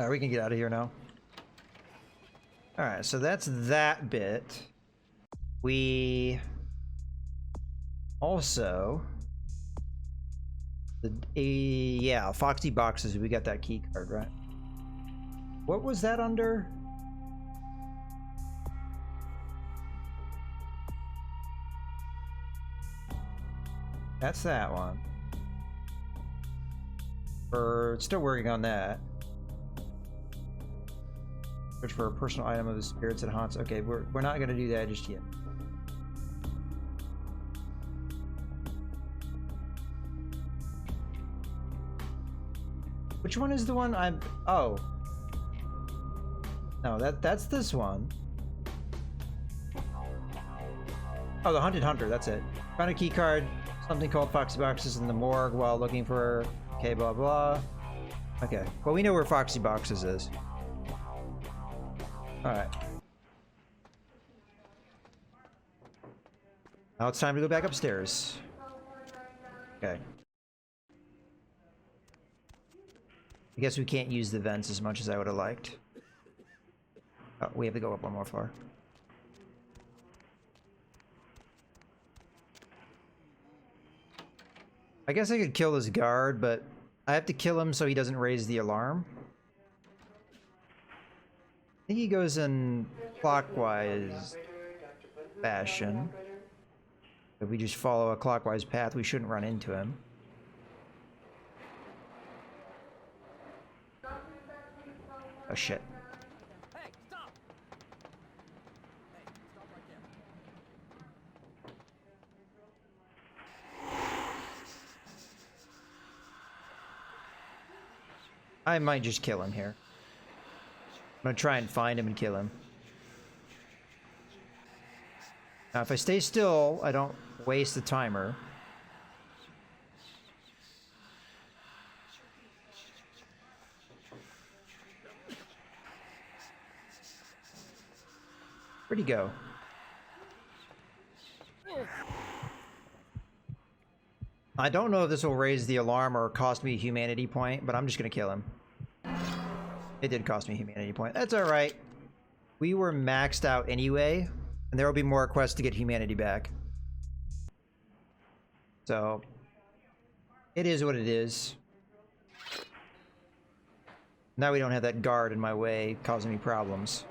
We can get out of here now. Alright, so that's that bit. We also... yeah, Foxy Boxes. We got that key card, right? What was that under? That's that one. We're still working on that. Search for a personal item of the spirits that haunts. Okay, we're not gonna do that just yet. Which one is the one I'm... Oh. No, that's this one. Oh, the Hunted Hunter, that's it. Found a key card, something called Foxy Boxes in the morgue while looking for... Okay, blah, blah. Okay, well, we know where Foxy Boxes is. Alright. Now it's time to go back upstairs. Okay. I guess we can't use the vents as much as I would have liked. Oh, we have to go up one more floor. I guess I could kill this guard, but I have to kill him so he doesn't raise the alarm. I think he goes in clockwise fashion. If we just follow a clockwise path, we shouldn't run into him. Oh shit. Hey, stop. I might just kill him here. I'm gonna try and find him and kill him. Now, if I stay still, I don't waste the timer. Where'd he go? I don't know if this will raise the alarm or cost me a humanity point, but I'm just gonna kill him. It did cost me a humanity point. That's alright. We were maxed out anyway, and there will be more quests to get humanity back. So, it is what it is. Now we don't have that guard in my way causing me problems.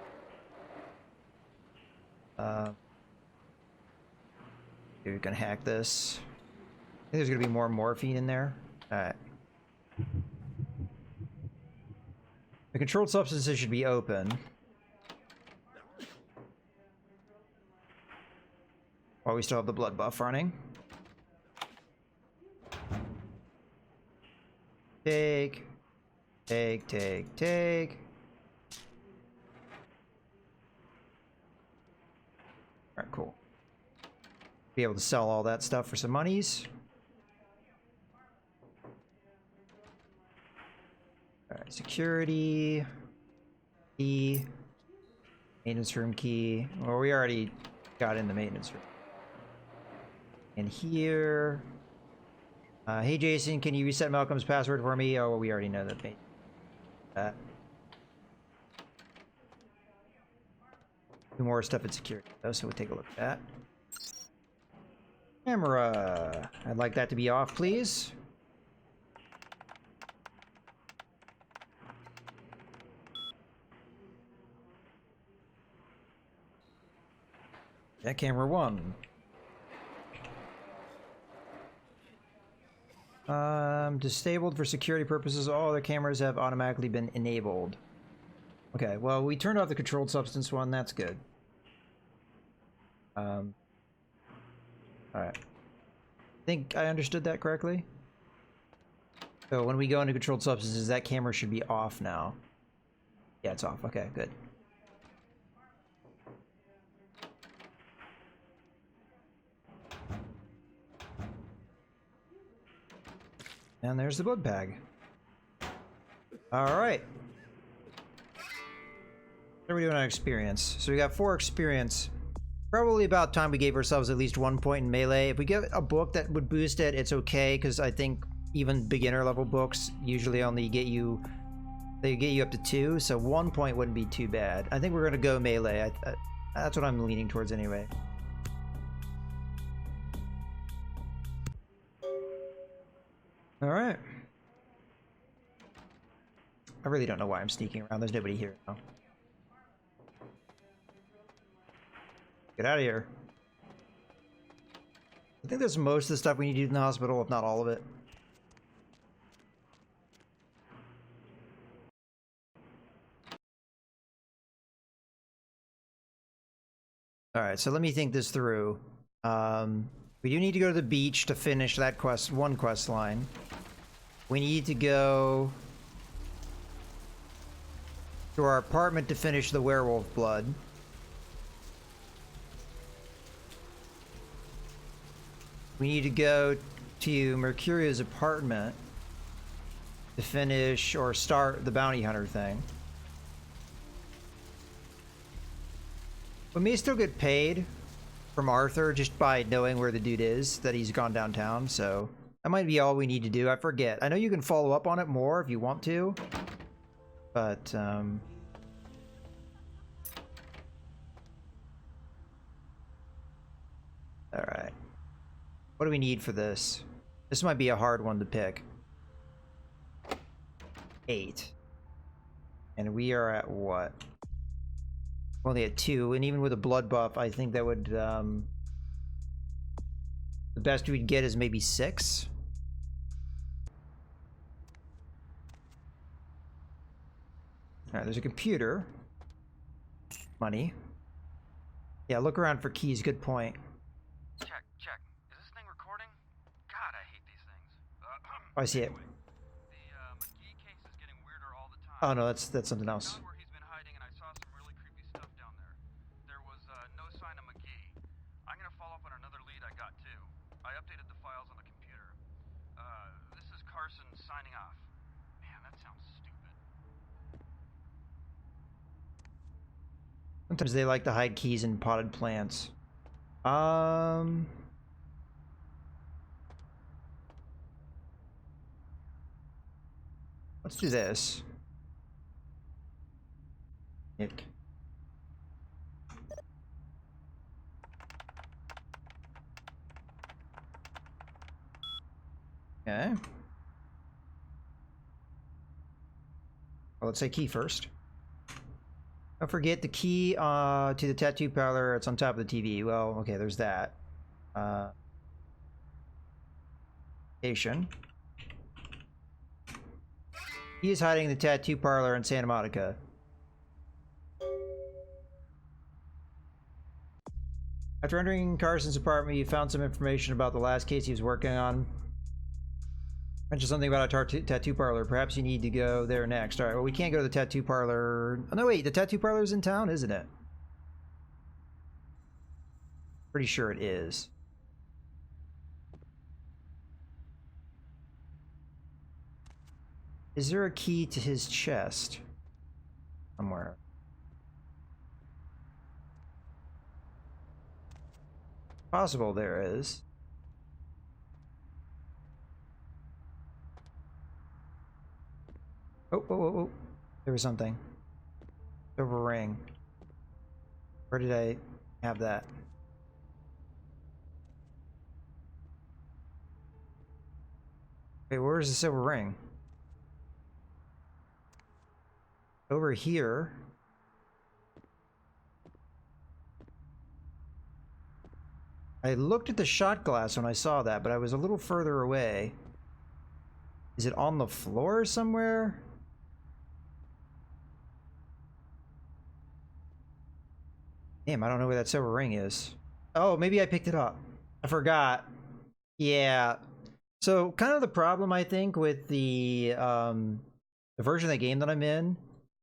You can hack this. I think there's gonna be more morphine in there. Alright. The controlled substances should be open. While we still have the blood buff running. Take. Take, take, take. Alright, cool. Be able to sell all that stuff for some monies. Alright, security. Key. Maintenance room key. Well, we already got in the maintenance room. And here. Hey Jason, can you reset Malcolm's password for me? Oh, well, we already know that. Two more stuff at security though, so we'll take a look at that. Camera. I'd like that to be off, please. That camera one. Disabled for security purposes. All other cameras have automatically been enabled. Okay, well, we turned off the controlled substance one. That's good. Alright. I think I understood that correctly. So when we go into controlled substances, that camera should be off now. Yeah, it's off. Okay, good. And there's the blood bag. Alright. What are we doing on experience? So we got 4 experience. Probably about time we gave ourselves at least 1 point in melee. If we get a book that would boost it, it's okay, because I think even beginner level books usually only get you They get you up to 2, so 1 point wouldn't be too bad. I think we're gonna go melee. That's what I'm leaning towards anyway. All right. I really don't know why I'm sneaking around. There's nobody here now. Get out of here. I think there's most of the stuff we need to do in the hospital, if not all of it. Alright, so let me think this through. We do need to go to the beach to finish that one quest line. We need to go to our apartment to finish the werewolf blood. We need to go to Mercuria's apartment to finish or start the bounty hunter thing. We may still get paid from Arthur just by knowing where the dude is, that he's gone downtown, so that might be all we need to do. I forget. I know you can follow up on it more if you want to, but alright. What do we need for this? This might be a hard one to pick. 8. And we are at what? Only at 2, and even with a blood buff, I think that would, the best we'd get is maybe 6. Alright, there's a computer. Money. Yeah, look around for keys, good point. Check. Is this thing recording? God, I hate these things. Oh, I see it. Anyway, the McGee case is getting weirder all the time. Oh no, that's something else. Found where he's been hiding, and I saw some really creepy stuff down there. There was no sign of McGee. I'm gonna follow up on another lead I got too. I updated the files on the computer. This is Carson signing off. Man, that sounds stupid. Sometimes they like to hide keys in potted plants. Let's do this. Nick. Okay. Well, let's say key first. Don't forget the key to the tattoo parlor. It's on top of the TV. Well, okay, there's that. Station. He is hiding in the tattoo parlor in Santa Monica. After entering Carson's apartment, you found some information about the last case he was working on. Mentioned something about a tattoo parlor. Perhaps you need to go there next. Alright, well, we can't go to the tattoo parlor. Oh, no, wait. The tattoo parlor's in town, isn't it? Pretty sure it is. Is there a key to his chest? Somewhere. Possible there is. Oh. There was something. Silver ring. Where did I have that? Wait, where's the silver ring? Over here. I looked at the shot glass when I saw that, but I was a little further away. Is it on the floor somewhere? Damn, I don't know where that silver ring is. Oh, maybe I picked it up. I forgot. Yeah. So, kind of the problem, I think, with the version of the game that I'm in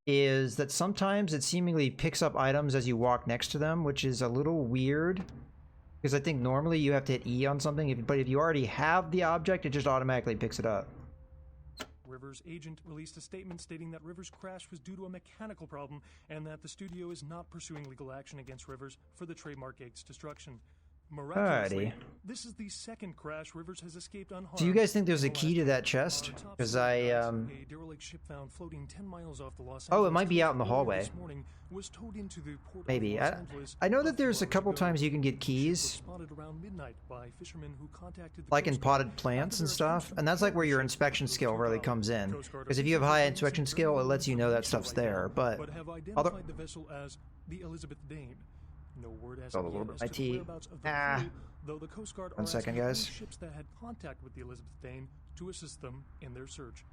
is that sometimes it seemingly picks up items as you walk next to them, which is a little weird. Because I think normally you have to hit E on something, but if you already have the object, it just automatically picks it up. Rivers' agent released a statement stating that Rivers' crash was due to a mechanical problem and that the studio is not pursuing legal action against Rivers for the trademark Gates destruction. Miraculously, Alrighty. this is the second crash Rivers has escaped unharmed. Do you guys think there's a in the key last to that 24 chest? hours. Top Because secret, guys. I A derelict ship found floating 10 miles off the Los oh, it Angeles might be coast out in the earlier hallway. this morning was towed into the port of Maybe. Los Angeles I know a that there's a few couple hours times ago. you can get The ship was keys, spotted around midnight by fishermen who contacted the like in Coast Guard potted plants after and their stuff, attention and that's like where your ship inspection was skill really towed out. comes in. Coast Guard Because if you have high officials inspection released skill, it very lets you know that little stuff's information there. right But now, have other identified the vessel as the Elizabeth Dane. No word has Got a yet little bit as my to the tea. whereabouts of the Ah. crew, though the Coast Guard are 1 second, asking any guys. ships that had contact with the Elizabeth Dane to assist them in their search.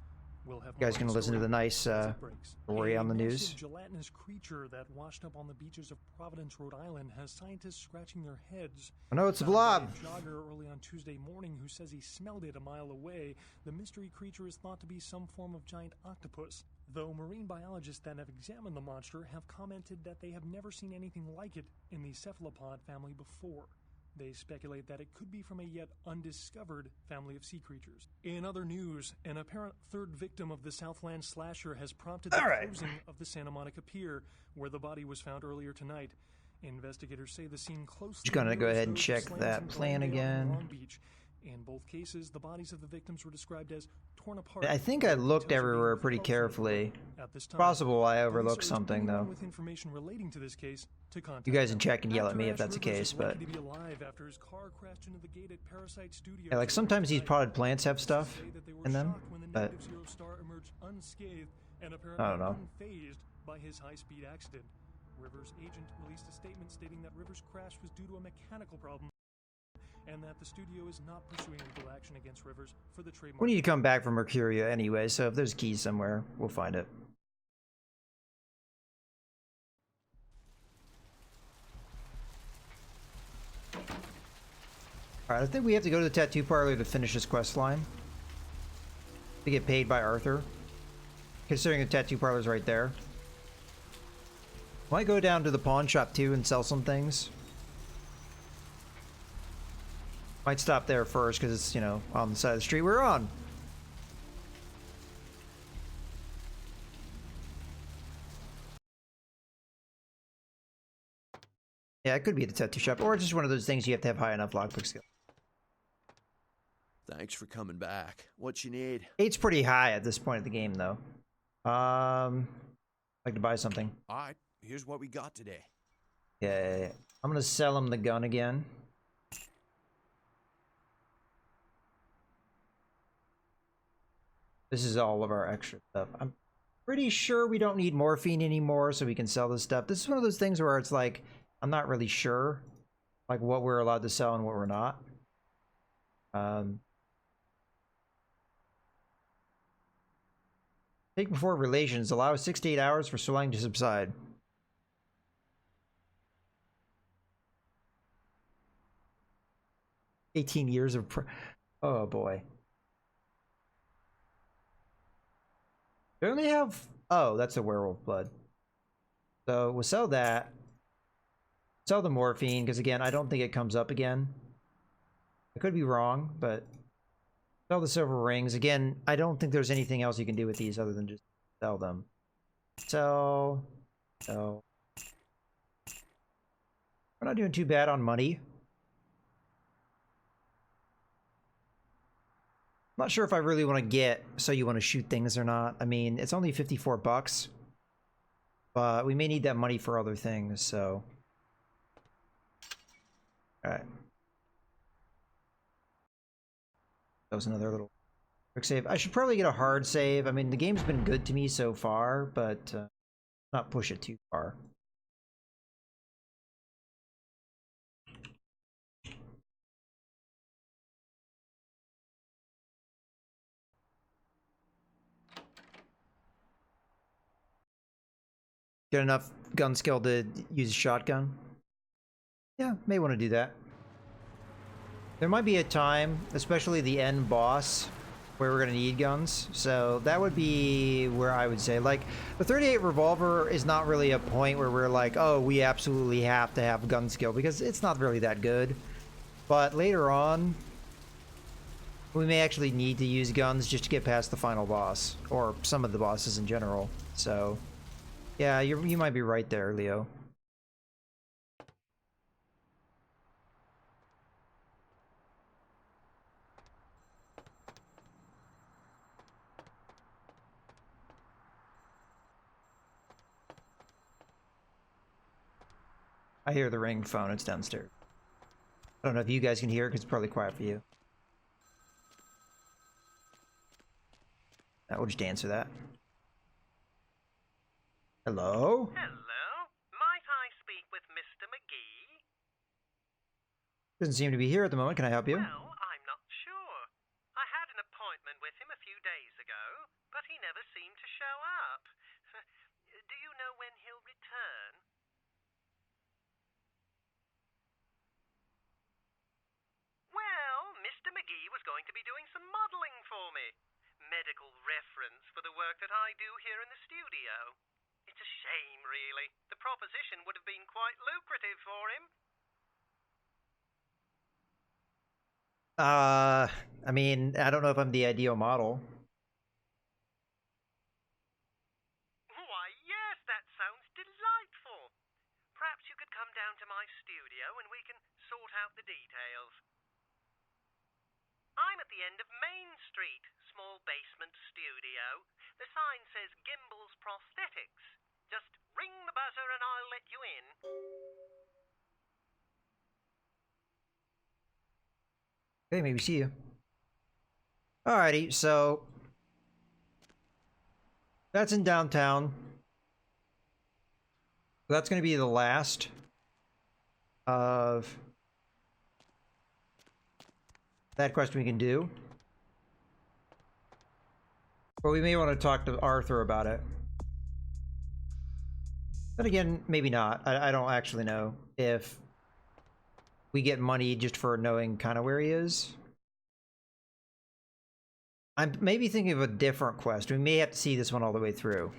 We'll have You guys more gonna on the listen to the story nice as it breaks. story on the A news? massive gelatinous creature that washed up on the beaches of Providence, Rhode Island, has scientists scratching their heads. Oh no, it's a Found by blob. a jogger early on Tuesday morning who says he smelled it a mile away. The mystery creature is thought to be some form of giant octopus, though marine biologists that have examined the monster have commented that they have never seen anything like it in the cephalopod family before. They speculate that it could be from a yet undiscovered family of sea creatures. In other news, an apparent third victim of the Southland slasher has prompted the closing of the Santa Monica Pier, where the body was found earlier tonight. Investigators say the scene closely Just gonna go mirrors ahead and those of check slams that in plan Glendale and again. Long Beach. In both cases, the bodies of the victims were described as torn apart. I think I looked everywhere pretty carefully. At this time, Possible I police overlooked urge something anyone though. with information relating to this case to contact You guys them. can check and yell at me if Actor that's the Ash Rivers case, is but lucky to be alive after his car crashed into the gate at Parasite Studios yeah, like sometimes these tonight. potted plants have stuff Say that they were in them, shocked when the but negative zero star emerged unscathed and I don't apparently know. unfazed by his high-speed accident. Rivers' agent released a statement stating that Rivers' crash was due to a mechanical problem and that the studio is not pursuing legal action against Rivers for the trademark. we need to come back from Mercuria anyway, so if there's keys somewhere, we'll find it. Alright, I think we have to go to the tattoo parlor to finish this quest line. To get paid by Arthur. Considering the tattoo parlor's right there. Might go down to the pawn shop too and sell some things. Might stop there first because it's, you know, on the side of the street we're on. Yeah, it could be at the tattoo shop, or it's just one of those things you have to have high enough lockpick skill. Thanks for coming back. What you need? 8's pretty high at this point of the game, though. Like to buy something. All right, here's what we got today. Yeah, I'm gonna sell him the gun again. This is all of our extra stuff. I'm pretty sure we don't need morphine anymore, so we can sell this stuff. This is one of those things where it's like, I'm not really sure, like what we're allowed to sell and what we're not. Take before relations. Allow 6 to 8 hours for swelling to subside. $18 years of oh boy. We only have, oh, that's a werewolf blood. So we'll sell that. Sell the morphine, because again, I don't think it comes up again. I could be wrong, but sell the silver rings. Again, I don't think there's anything else you can do with these other than just sell them. Sell. Sell. We're not doing too bad on money. I'm not sure if I really want to get so you want to shoot things or not. I mean, it's only 54 bucks. But we may need that money for other things, so. Alright. That was another little quick save. I should probably get a hard save. I mean, the game's been good to me so far, but not push it too far. Get enough gun skill to use a shotgun? Yeah, may want to do that. There might be a time, especially the end boss, where we're going to need guns. So that would be where I would say, like, the 38 revolver is not really a point where we're like, oh, we absolutely have to have gun skill, because it's not really that good. But later on, we may actually need to use guns just to get past the final boss, or some of the bosses in general. So yeah, you might be right there, Leo. I hear the ring phone. It's downstairs. I don't know if you guys can hear it because it's probably quiet for you. We'll just answer that. Hello? Hello? Might I speak with Mr. McGee? Doesn't seem to be here at the moment. Can I help you? Well, I'm not sure. I had an appointment with him a few days ago, but he never seemed to show up. Do you know when he'll return? Well, Mr. McGee was going to be doing some modeling for me. Medical reference for the work that I do here in the studio. It's a shame, really. The proposition would have been quite lucrative for him. I mean, I don't know if I'm the ideal model. Why, yes, that sounds delightful. Perhaps you could come down to my studio and we can sort out the details. I'm at the end of Main Street, small basement studio. The sign says Gimbel's Prosthetics. Just ring the buzzer and I'll let you in. Okay, maybe see you. Alrighty, so that's in downtown. That's going to be the last of that quest we can do. But we may want to talk to Arthur about it. But again, maybe not. I don't actually know if we get money just for knowing kind of where he is. I'm maybe thinking of a different quest. We may have to see this one all the way through.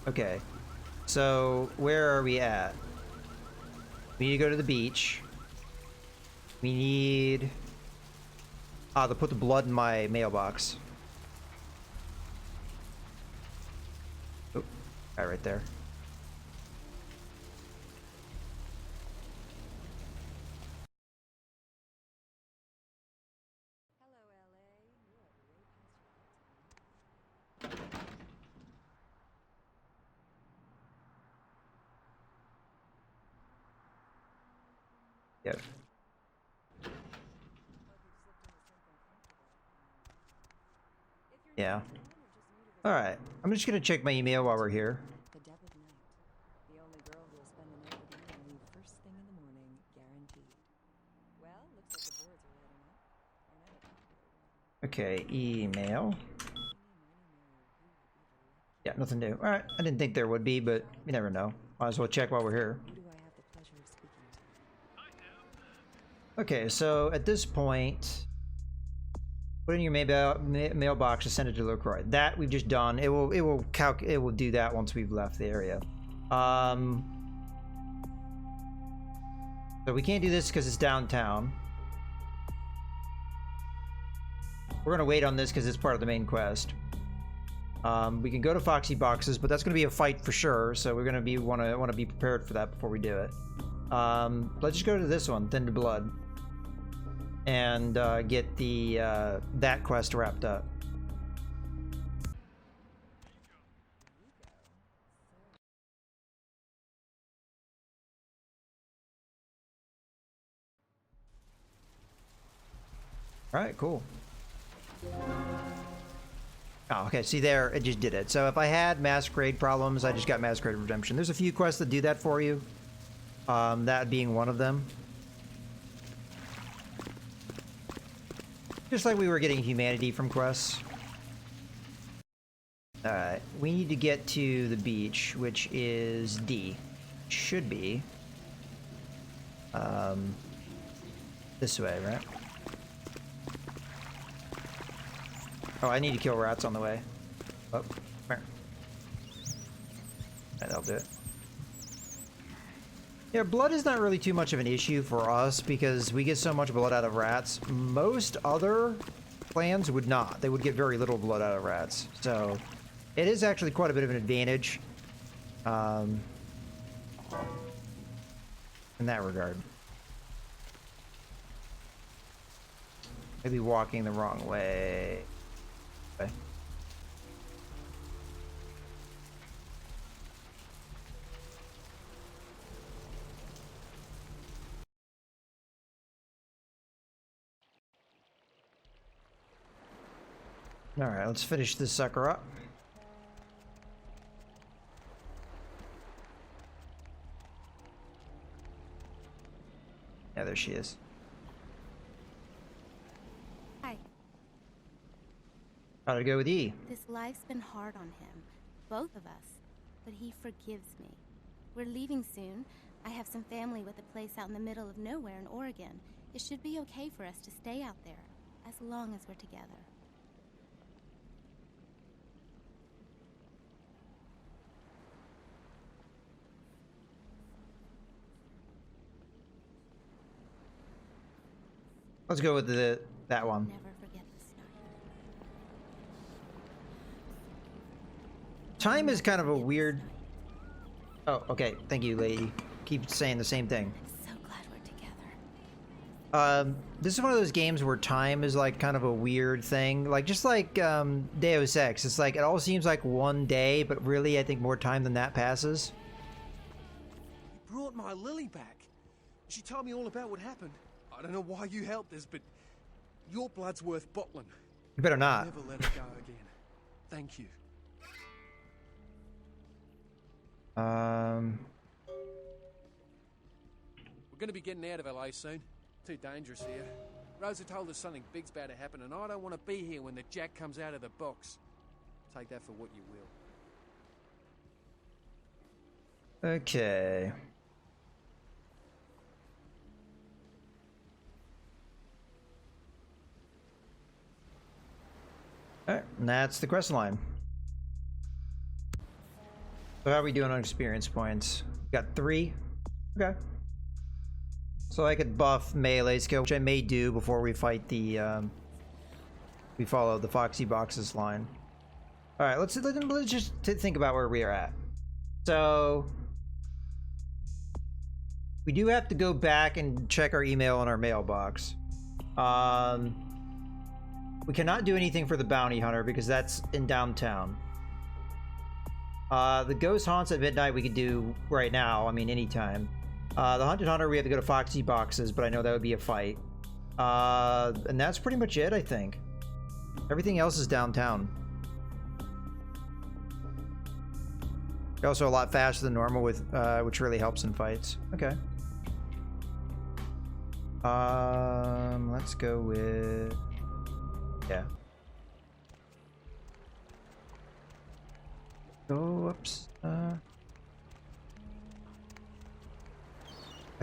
Okay. So, where are we at? We need to go to the beach. We need... to put the blood in my mailbox. Oh, right there. Yep. Yeah. Alright. I'm just gonna check my email while we're here. The dead of night. The only girl who will spend the night with you and leave first thing in the morning, guaranteed. Well, looks like the boards are letting up. Okay, email. Yeah, nothing new. Alright, I didn't think there would be, but you never know. Might as well check while we're here. Who do I have the pleasure of speaking to? Okay, so at this point, put in your mailbox to send it to LaCroix. That we've just done. It will do that once we've left the area. So we can't do this because it's downtown. We're gonna wait on this because it's part of the main quest. We can go to Foxy Boxes, but that's gonna be a fight for sure. So we're gonna wanna be prepared for that before we do it. Let's just go to this one, Thin to Blood, and get the that quest wrapped up. All right, cool. Oh, okay, see there, it just did it. So if I had Masquerade problems, I just got Masquerade Redemption. There's a few quests that do that for you. That being one of them. Just like we were getting humanity from quests. Alright, we need to get to the beach, which is D. Should be. This way, right? Oh, I need to kill rats on the way. Oh, come here. Alright, that'll do it. Yeah, blood is not really too much of an issue for us because we get so much blood out of rats. Most other clans would not. They would get very little blood out of rats. So, it is actually quite a bit of an advantage in that regard. Maybe walking the wrong way. Okay. Alright, let's finish this sucker up. Yeah, there she is. Hi. How'd it go with E? This life's been hard on him, both of us, but he forgives me. We're leaving soon. I have some family with a place out in the middle of nowhere in Oregon. It should be okay for us to stay out there, as long as we're together. Let's go with that one. Never forget this night. Time is kind of a weird... Oh, okay. Thank you, lady. Keep saying the same thing. I'm so glad we're together. This is one of those games where time is like kind of a weird thing. Like, just like Deus Ex. It's like, it all seems like one day, but really I think more time than that passes. You brought my Lily back. She told me all about what happened. I don't know why you helped us, but your blood's worth bottling. You better not. Never let her go again. Thank you. Um... We're gonna be getting out of LA soon. Too dangerous here. Rosa told us something big's about to happen, and I don't want to be here when the jack comes out of the box. Take that for what you will. Okay. Alright, and that's the quest line. So how are we doing on experience points? Got 3. Okay. So I could buff melee skill, which I may do before we fight the we follow the Foxy Boxes line. Alright, let's just think about where we are at. So we do have to go back and check our email in our mailbox. We cannot do anything for the bounty hunter because that's in downtown. The ghost haunts at midnight we could do right now. I mean, anytime. The haunted hunter we have to go to Foxy Boxes, but I know that would be a fight. And that's pretty much it, I think. Everything else is downtown. You're also a lot faster than normal with, which really helps in fights. Okay. Let's go with... Yeah. Go ups. I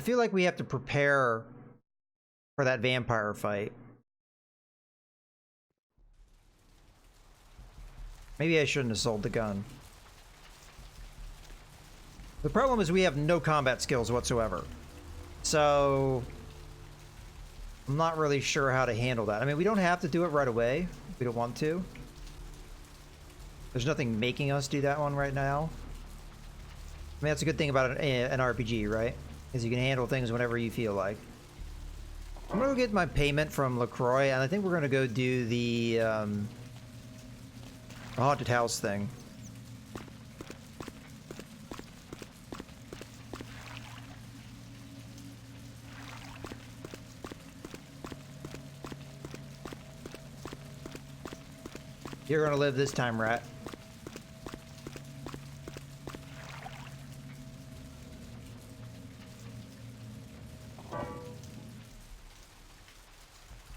feel like we have to prepare for that vampire fight. Maybe I shouldn't have sold the gun. The problem is we have no combat skills whatsoever. So I'm not really sure how to handle that. I mean, we don't have to do it right away. We don't want to. There's nothing making us do that one right now. I mean, that's a good thing about an RPG, right? Is you can handle things whenever you feel like. I'm gonna go get my payment from LaCroix, and I think we're gonna go do the haunted house thing. You're gonna live this time, rat.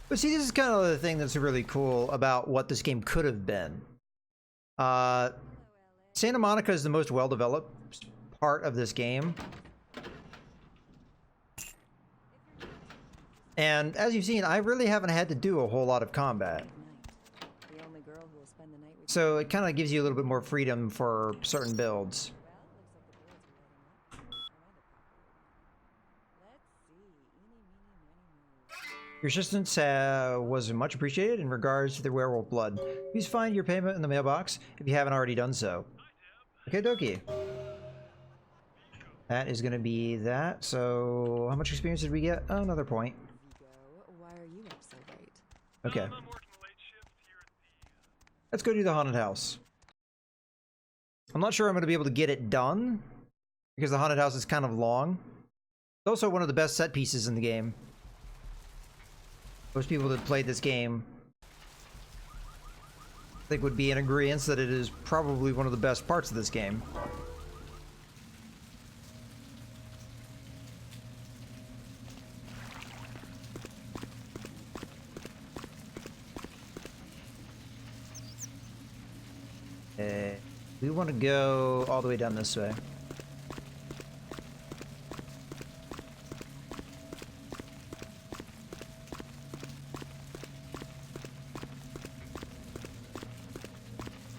But see, this is kind of the thing that's really cool about what this game could have been. Santa Monica is the most well-developed part of this game. And as you've seen, I really haven't had to do a whole lot of combat. The only girl who will spend the night with So it kind of gives you a little bit more freedom for certain builds. Your assistance was much appreciated in regards to the werewolf blood. Please find your payment in the mailbox if you haven't already done so. Okay, dokie. That is going to be that. So, how much experience did we get? Oh, another point. Why are you up so late? Okay. Let's go do the haunted house. I'm not sure I'm going to be able to get it done because the haunted house is kind of long. It's also one of the best set pieces in the game. Most people that played this game think would be in agreement that it is probably one of the best parts of this game. We want to go all the way down this way.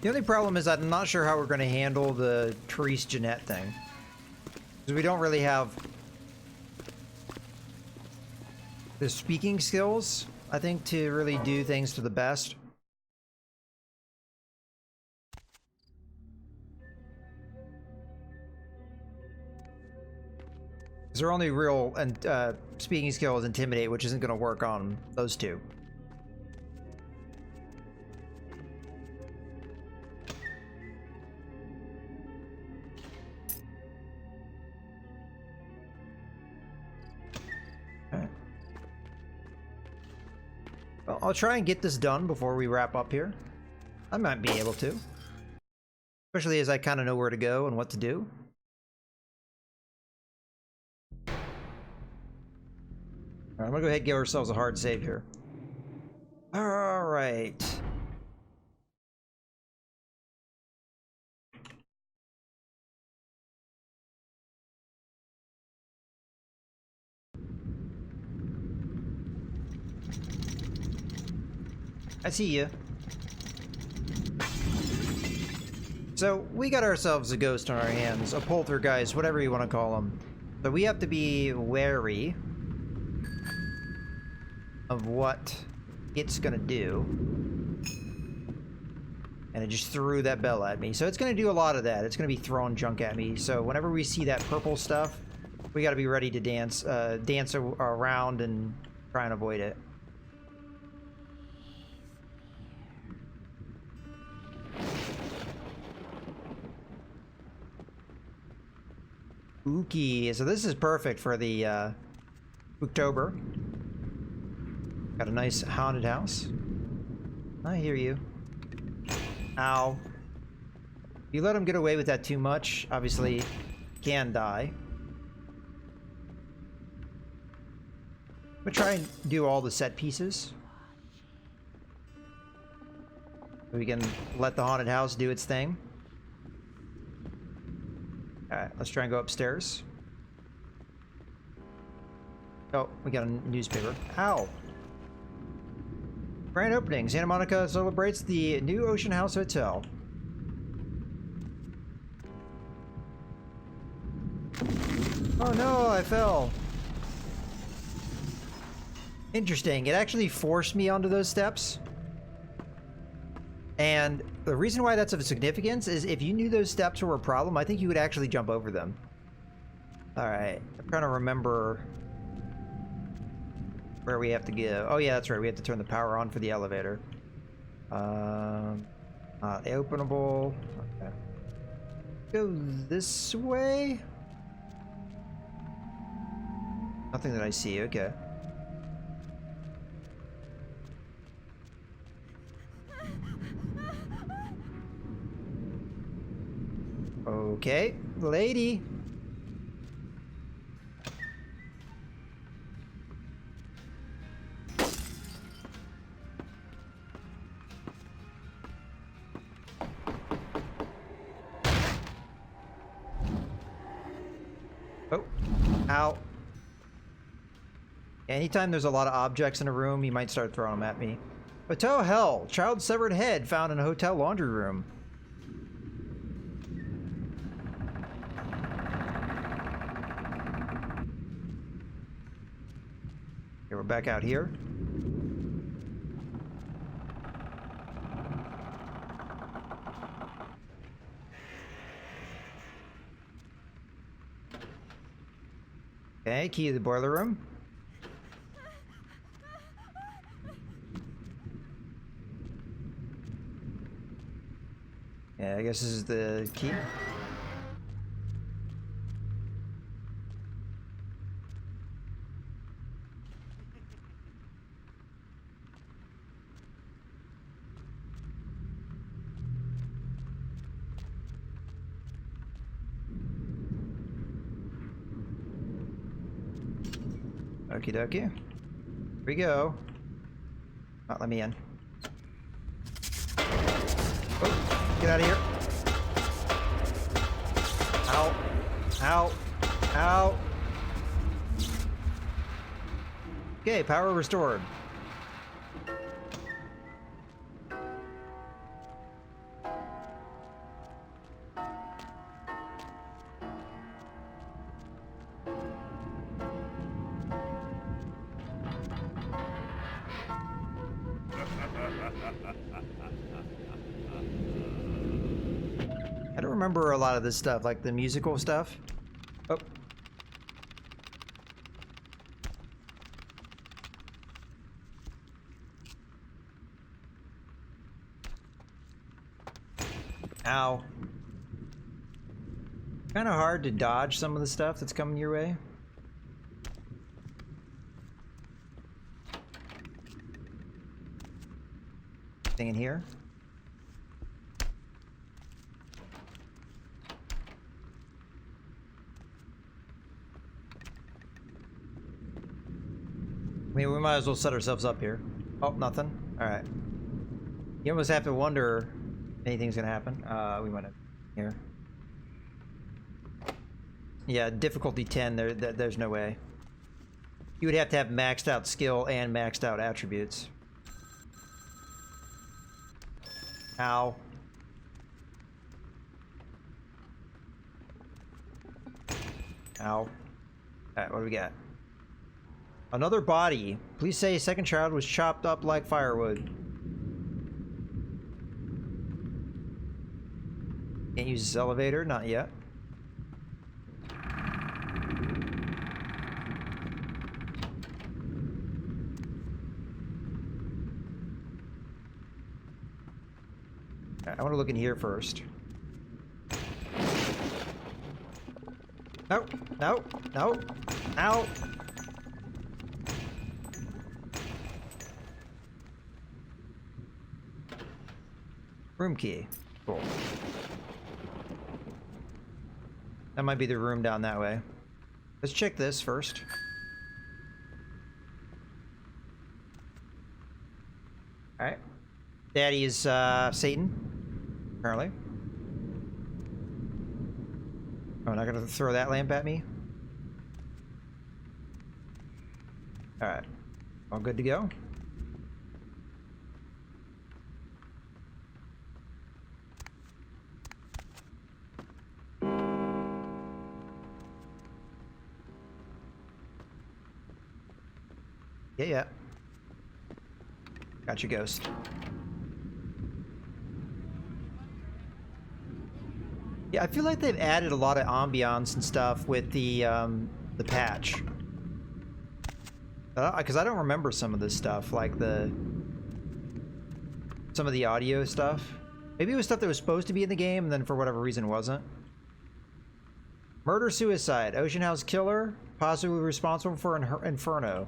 The only problem is I'm not sure how we're going to handle the Therese Jeanette thing. Because we don't really have the speaking skills, I think, to really do things to the best. Because their only real speaking skill is Intimidate, which isn't going to work on those two. Well, I'll try and get this done before we wrap up here. I might be able to. Especially as I kind of know where to go and what to do. Alright, I'm gonna go ahead and give ourselves a hard save here. Alright. I see you. So, we got ourselves a ghost on our hands. A poltergeist, whatever you want to call them. So we have to be wary of what it's gonna do. And it just threw that bell at me. So it's gonna do a lot of that. It's gonna be throwing junk at me. So whenever we see that purple stuff, we gotta be ready to dance around and try and avoid it. Spooky. So this is perfect for the October. Got a nice haunted house. I hear you. Ow. If you let him get away with that too much, obviously can die. I'm gonna try and do all the set pieces. So we can let the haunted house do its thing. Alright, let's try and go upstairs. Oh, we got a newspaper. Ow! Grand opening. Santa Monica celebrates the new Ocean House Hotel. Oh no, I fell. Interesting. It actually forced me onto those steps. And the reason why that's of significance is if you knew those steps were a problem, I think you would actually jump over them. Alright. I'm trying to remember where we have to go. Oh yeah, that's right. We have to turn the power on for the elevator. Openable. Okay. Go this way? Nothing that I see. Okay. Okay, lady. Oh, ow. Anytime there's a lot of objects in a room, you might start throwing them at me. Hotel hell. Child's severed head found in a hotel laundry room. Okay, we're back out here. Okay, key to the boiler room. Yeah, I guess this is the key. Okie dokie. Here we go. Oh, let me in. Oh, get out of here. Ow. Ow. Ow. Okay, power restored. I don't remember a lot of this stuff, like the musical stuff. Oh. Ow. Kind of hard to dodge some of the stuff that's coming your way. Thing in here. I mean, we might as well set ourselves up here. Oh, nothing. Alright. You almost have to wonder if anything's gonna happen. We went in here. Yeah, difficulty 10, there's no way. You would have to have maxed out skill and maxed out attributes. Ow. Ow. Alright, what do we got? Another body. Police say second child was chopped up like firewood. Can't use this elevator, not yet. I want to look in here first. No, no, no, ow. Room key. Cool. That might be the room down that way. Let's check this first. Alright. Daddy is Satan, apparently. Oh, not gonna throw that lamp at me? Alright. All good to go? Yeah. Got your ghost. Yeah, I feel like they've added a lot of ambiance and stuff with the patch. Because I don't remember some of this stuff, like some of the audio stuff. Maybe it was stuff that was supposed to be in the game and then for whatever reason wasn't. Murder-suicide. Ocean House killer, possibly responsible for Inferno.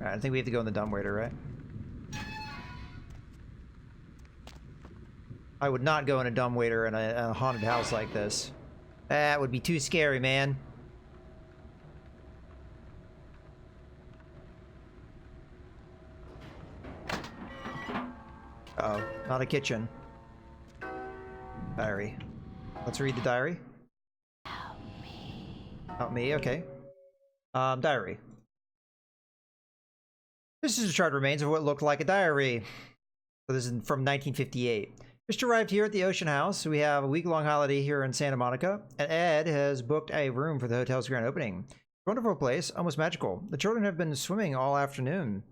Alright, I think we have to go in the dumbwaiter, right? I would not go in a dumbwaiter in a haunted house like this. That would be too scary, man. Uh-oh, not a kitchen. Diary. Let's read the diary. Help me. Help me, okay. Diary. This is a charred remains of what looked like a diary. So this is from 1958. Just arrived here at the Ocean House. We have a week-long holiday here in Santa Monica, and Ed has booked a room for the hotel's grand opening. Wonderful place, almost magical. The children have been swimming all afternoon.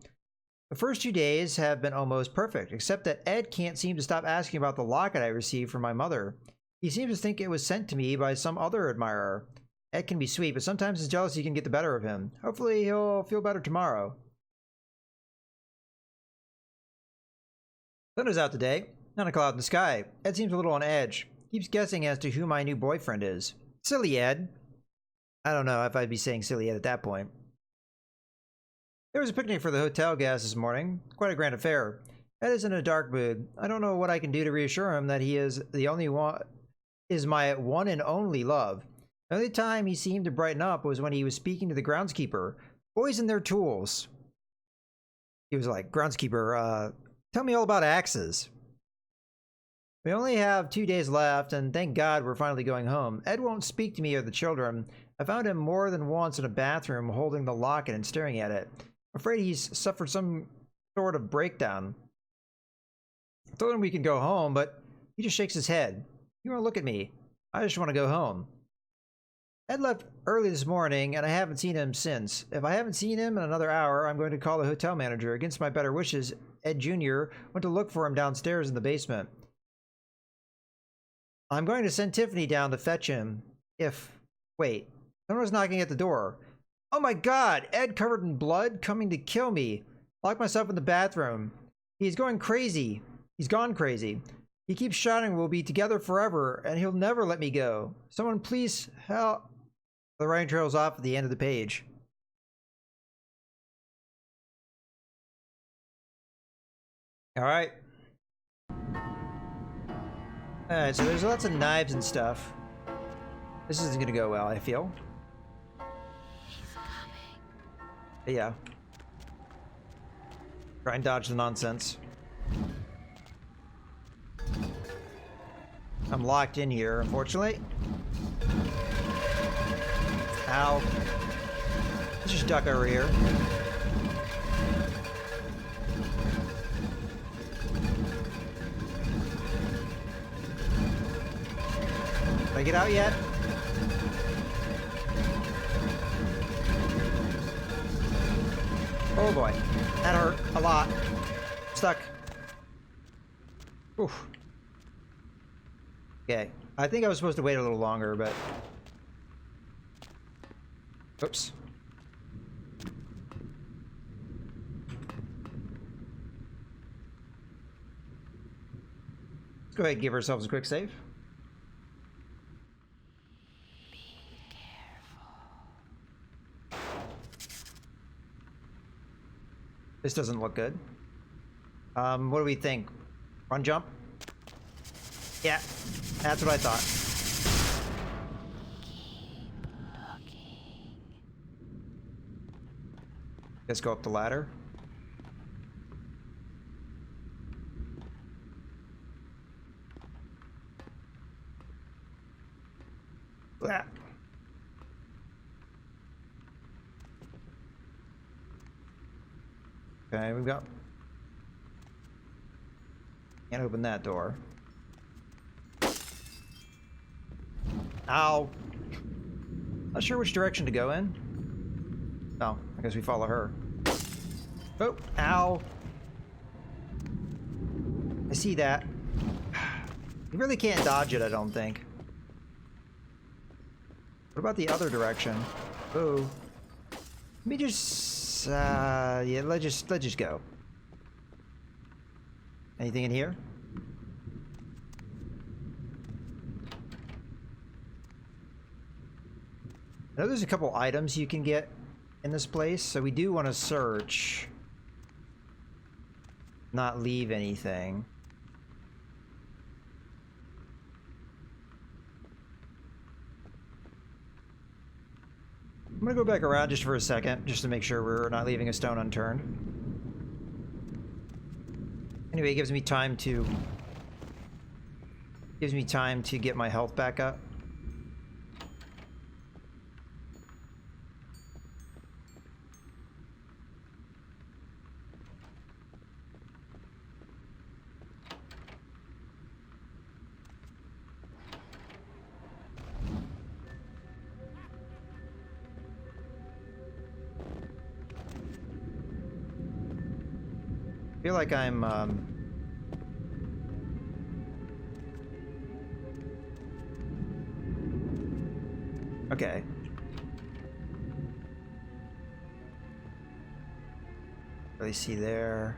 The first 2 days have been almost perfect, except that Ed can't seem to stop asking about the locket I received from my mother. He seems to think it was sent to me by some other admirer. Ed can be sweet, but sometimes his jealousy can get the better of him. Hopefully he'll feel better tomorrow. Sun is out today. Not a cloud in the sky. Ed seems a little on edge. Keeps guessing as to who my new boyfriend is. Silly Ed. I don't know if I'd be saying silly Ed at that point. There was a picnic for the hotel guests this morning. Quite a grand affair. Ed is in a dark mood. I don't know what I can do to reassure him that he is the only one, is my one and only love. The only time he seemed to brighten up was when he was speaking to the groundskeeper. Boys and their tools. He was like, groundskeeper, tell me all about axes. We only have 2 days left, and thank God we're finally going home. Ed won't speak to me or the children. I found him more than once in a bathroom holding the locket and staring at it. I'm afraid he's suffered some sort of breakdown. I told him we can go home, but he just shakes his head. You won't look at me. I just want to go home. Ed left early this morning, and I haven't seen him since. If I haven't seen him in another hour, I'm going to call the hotel manager. Against my better wishes, Ed Jr. went to look for him downstairs in the basement. I'm going to send Tiffany down to fetch him. Wait, someone was knocking at the door. Oh my God, Ed covered in blood, coming to kill me. Locked myself in the bathroom. He's going crazy. He's gone crazy. He keeps shouting we'll be together forever, and he'll never let me go. Someone please help. The writing trails off at the end of the page. Alright. Alright, so there's lots of knives and stuff. This isn't gonna go well, I feel. He's coming. But yeah. Try and dodge the nonsense. I'm locked in here, unfortunately. Ow. Let's just duck over here. Did I get out yet? Oh boy. That hurt a lot. Stuck. Oof. Okay. I think I was supposed to wait a little longer, but... Oops. Let's go ahead and give ourselves a quick save. This doesn't look good. What do we think? Run, jump? Yeah, that's what I thought. Let's go up the ladder. Blah. Okay, we've got... Can't open that door. Ow! Not sure which direction to go in. Oh, I guess we follow her. Oh, ow! I see that. You really can't dodge it, I don't think. What about the other direction? Oh. Let me just... yeah, let's just go. Anything in here? I know there's a couple items you can get in this place, so we do want to search. Not leave anything. I'm gonna go back around just for a second, just to make sure we're not leaving a stone unturned. Anyway, it gives me time to get my health back up. I feel like I'm, okay. Really see there.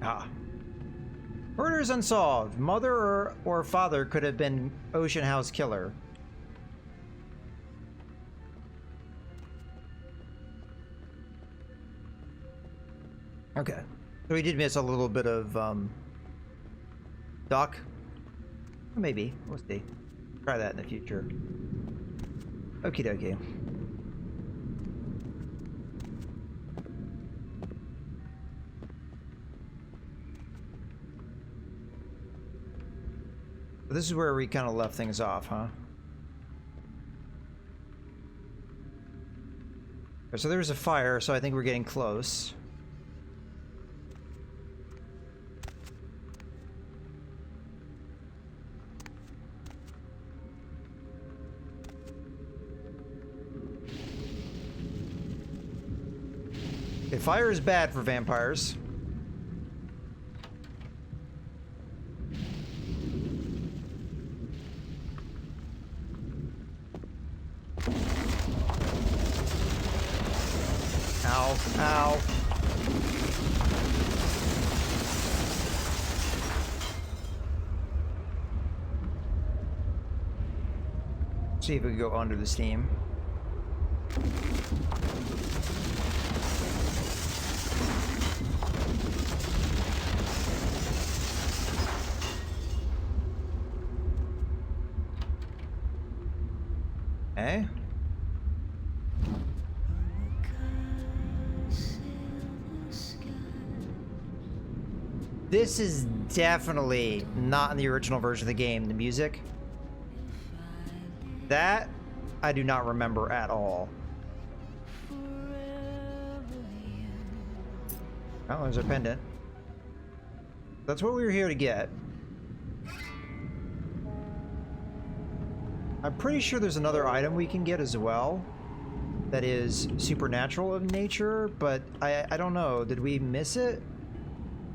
Ah. Murder is unsolved. Mother or father could have been Ocean House killer. Okay. So we did miss a little bit of duck. Maybe. We'll see. Try that in the future. Okie dokie. This is where we kind of left things off, huh? So there was a fire, so I think we're getting close. Okay, fire is bad for vampires. Ow, ow. See if we can go under the steam. Okay. This is definitely not in the original version of the game, the music. That I do not remember at all. Oh, there's our pendant. That's what we were here to get. I'm pretty sure there's another item we can get as well that is supernatural in nature, but I don't know. Did we miss it?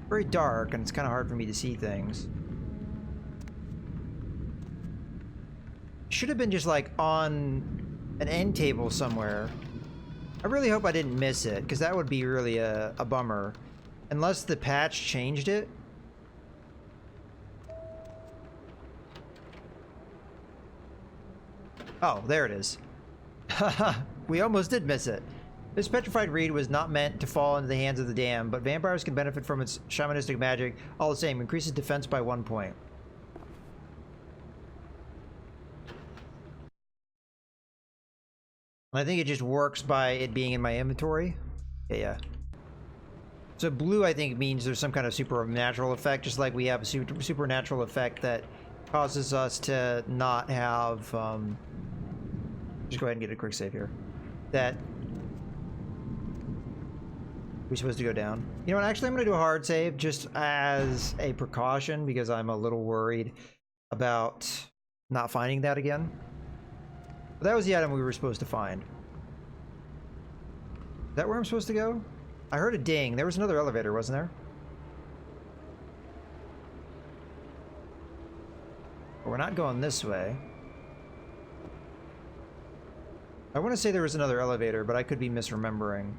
Very dark, and it's kind of hard for me to see things. Should have been just like on an end table somewhere. I really hope I didn't miss it, because that would be really a bummer. Unless the patch changed it. Oh, there it is. We almost did miss it. This petrified reed was not meant to fall into the hands of the damned, but vampires can benefit from its shamanistic magic. All the same, increases defense by 1 point. I think it just works by it being in my inventory. Yeah. So blue, I think, means there's some kind of supernatural effect, just like we have a supernatural effect that causes us to not have... just go ahead and get a quick save here. That... we're supposed to go down. You know what, actually I'm going to do a hard save just as a precaution because I'm a little worried about not finding that again. But that was the item we were supposed to find. Is that where I'm supposed to go? I heard a ding. There was another elevator, wasn't there? We're not going this way. I want to say there was another elevator, but I could be misremembering.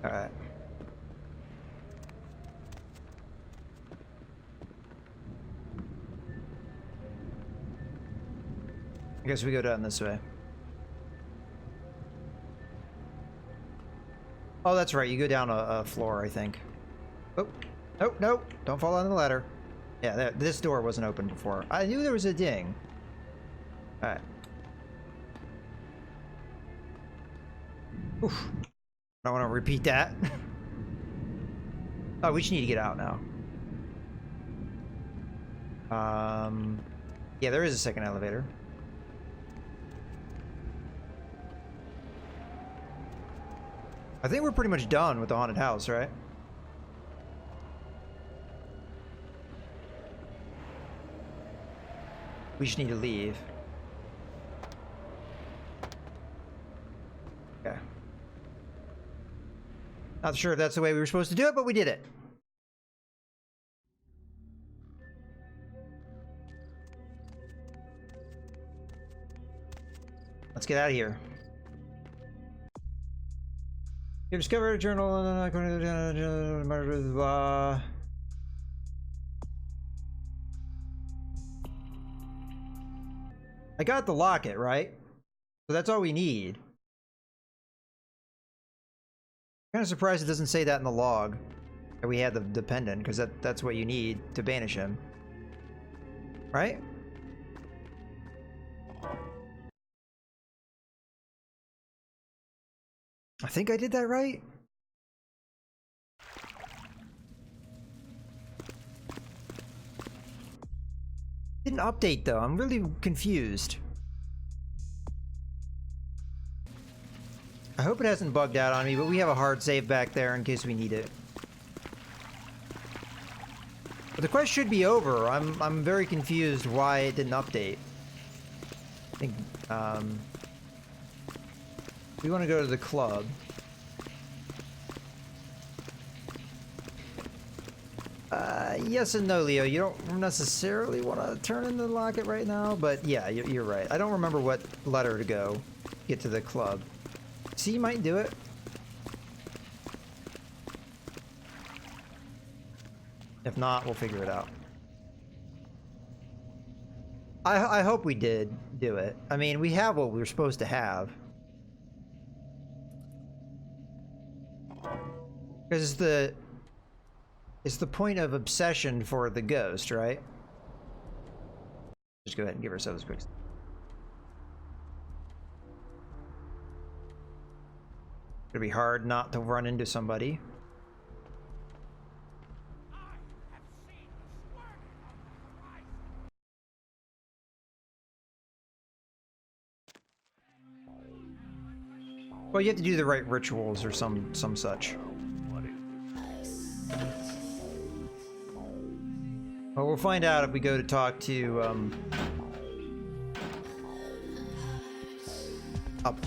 Alright. I guess we go down this way. Oh, that's right. You go down a floor, I think. Oh, nope, nope. Don't fall on the ladder. Yeah, this door wasn't open before. I knew there was a ding. Alright. Oof. I don't want to repeat that. Oh, we just need to get out now. Yeah, there is a second elevator. I think we're pretty much done with the haunted house, right? We just need to leave. Okay. Not sure if that's the way we were supposed to do it, but we did it. Let's get out of here. You discovered a journal. I got the locket, right? So that's all we need. Kind of surprised it doesn't say that in the log. That we had the dependent, because that's what you need to banish him. Right? I think I did that right. Didn't update though. I'm really confused. I hope it hasn't bugged out on me, but we have a hard save back there in case we need it. But the quest should be over. I'm very confused why it didn't update. I think we want to go to the club. Yes and no, Leo. You don't necessarily want to turn in the locket right now, but yeah, you're right. I don't remember what letter to go get to the club. C might do it. If not, we'll figure it out. I hope we did do it. I mean, we have what we were supposed to have. Because it's the point of obsession for the ghost, right? Just go ahead and give ourselves a quick... It'll be hard not to run into somebody. Well, you have to do the right rituals or some such. Well, we'll find out if we go to talk to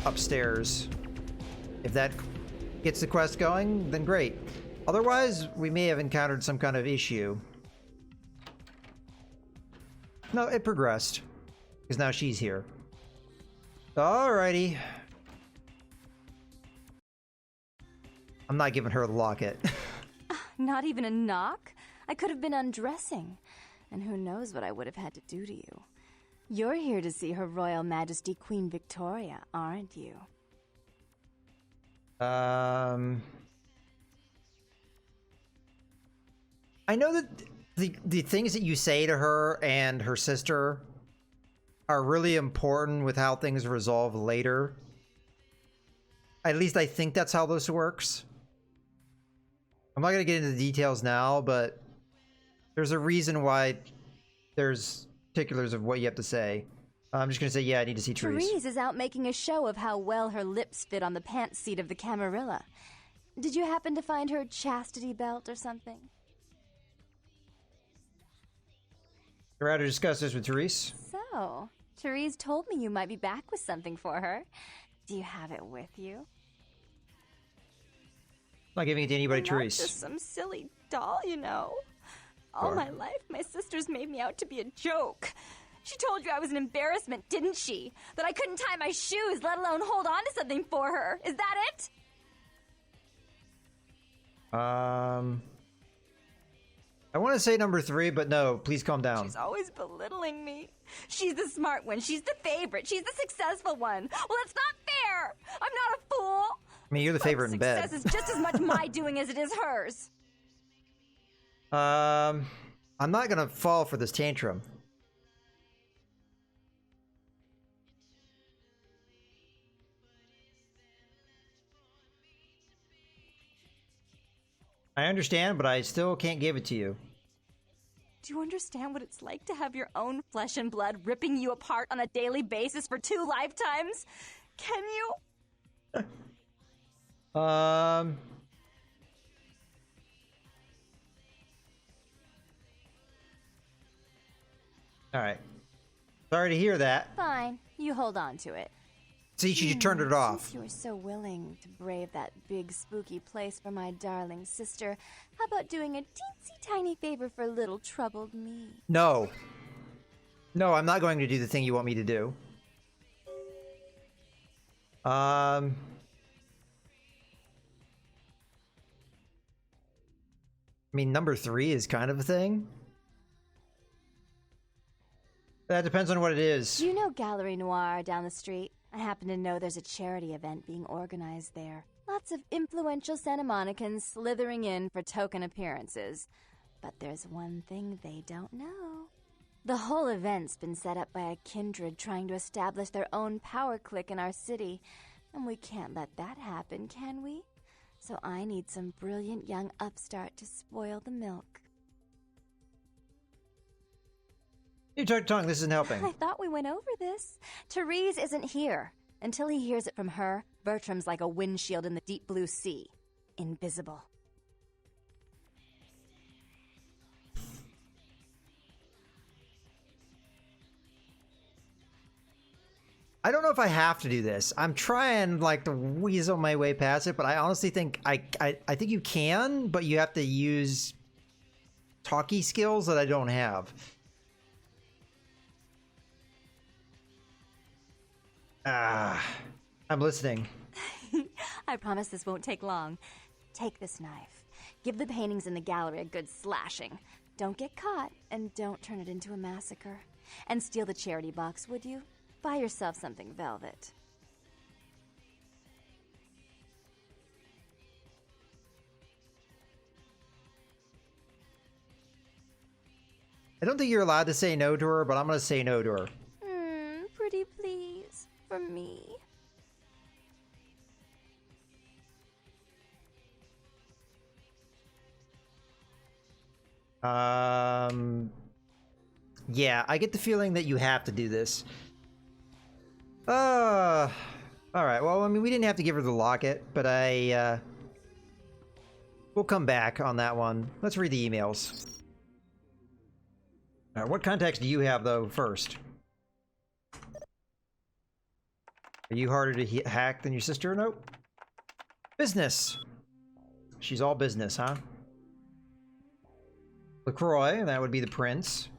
upstairs. If that gets the quest going, then great. Otherwise, we may have encountered some kind of issue. No, it progressed. Because now she's here. Alrighty. I'm not giving her the locket. Not even a knock? I could have been undressing. And who knows what I would have had to do to you. You're here to see Her Royal Majesty Queen Victoria, aren't you? I know that the things that you say to her and her sister are really important with how things resolve later. At least I think that's how this works. I'm not gonna get into the details now, but there's a reason why there's particulars of what you have to say. I'm just gonna say, yeah, I need to see Therese. Therese is out making a show of how well her lips fit on the pants seat of the Camarilla. Did you happen to find her chastity belt or something? You're out to discuss this with Therese? So, Therese told me you might be back with something for her. Do you have it with you? Not giving it to anybody, I'm Therese. Not just some silly doll, you know. All Sure. my life, my sisters made me out to be a joke. She told you I was an embarrassment, didn't she? That I couldn't tie my shoes, let alone hold on to something for her. Is that it? I want to say number 3, but no, please calm down. She's always belittling me. She's the smart one. She's the favorite. She's the successful one. Well, that's not fair. I'm not a fool. I mean, you're the favorite in bed. Success is just as much my doing as it is hers. I'm not gonna fall for this tantrum. I understand, but I still can't give it to you. Do you understand what it's like to have your own flesh and blood ripping you apart on a daily basis for 2 lifetimes? Can you? Alright. Sorry to hear that. Fine. You hold on to it. See, she turned it off. Since you were so willing to brave that big spooky place for my darling sister, how about doing a teensy tiny favor for little troubled me? No. No, I'm not going to do the thing you want me to do. I mean, number 3 is kind of a thing. That depends on what it is. Do you know Gallery Noir down the street? I happen to know there's a charity event being organized there. Lots of influential Santa Monicans slithering in for token appearances. But there's one thing they don't know. The whole event's been set up by a kindred trying to establish their own power clique in our city. And we can't let that happen, can we? So I need some brilliant young upstart to spoil the milk. You talk tongue, this isn't helping. I thought we went over this. Therese isn't here. Until he hears it from her, Bertram's like a windshield in the deep blue sea. Invisible. I don't know if I have to do this. I'm trying like to weasel my way past it, but I honestly think I think you can, but you have to use talkie skills that I don't have. I'm listening. I promise this won't take long. Take this knife. Give the paintings in the gallery a good slashing. Don't get caught, and don't turn it into a massacre. And steal the charity box, would you? Buy yourself something velvet. I don't think you're allowed to say no to her, but I'm gonna say no to her. Pretty please, for me. Yeah, I get the feeling that you have to do this. Alright, well, I mean, we didn't have to give her the locket, but we'll come back on that one. Let's read the emails. Alright, what contacts do you have, though, first? Are you harder to hack than your sister? Nope. Business. She's all business, huh? LaCroix, that would be the prince.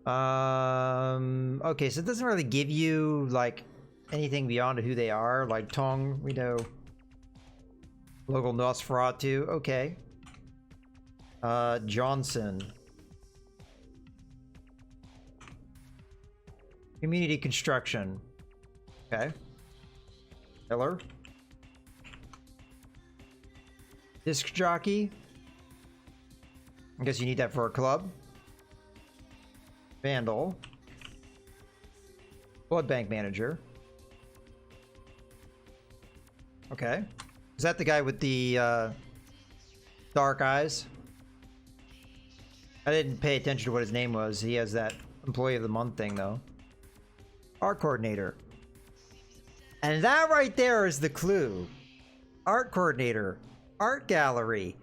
Okay, so it doesn't really give you, like, anything beyond who they are. Like, Tong, we know. Local Nosferatu, okay. Johnson. Community construction. Okay. Miller. Disc jockey. I guess you need that for a club. Vandal. Blood bank manager. Okay. Is that the guy with the dark eyes? I didn't pay attention to what his name was. He has that employee of the month thing though. Art coordinator. And that right there is the clue. Art coordinator. Art gallery.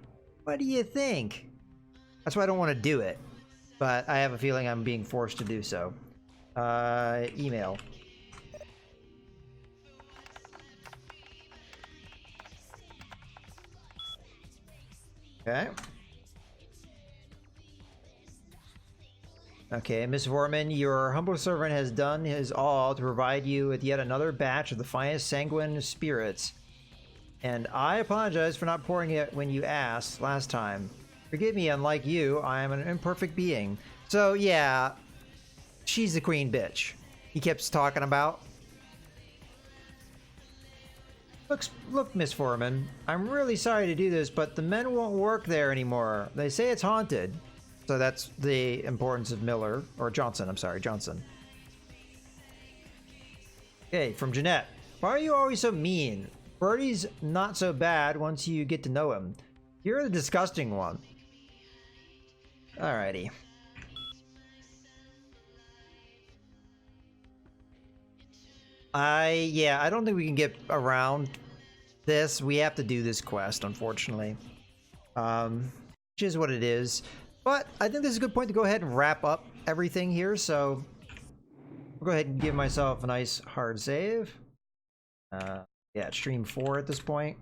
What do you think? That's why I don't want to do it. But I have a feeling I'm being forced to do so. Email. Okay. Okay, Miss Vorman, your humble servant has done his all to provide you with yet another batch of the finest sanguine spirits. And I apologize for not pouring it when you asked last time. Forgive me, unlike you, I am an imperfect being. So, yeah, she's the queen bitch he keeps talking about. Look, Miss Foreman, I'm really sorry to do this, but the men won't work there anymore. They say it's haunted. So that's the importance of Miller, or Johnson, I'm sorry, Johnson. Okay, from Jeanette. Why are you always so mean? Bertie's not so bad once you get to know him. You're the disgusting one. Alrighty. Yeah, I don't think we can get around this. We have to do this quest, unfortunately. Which is what it is. But I think this is a good point to go ahead and wrap up everything here, so I'll go ahead and give myself a nice hard save. Yeah, it's stream 4 at this point.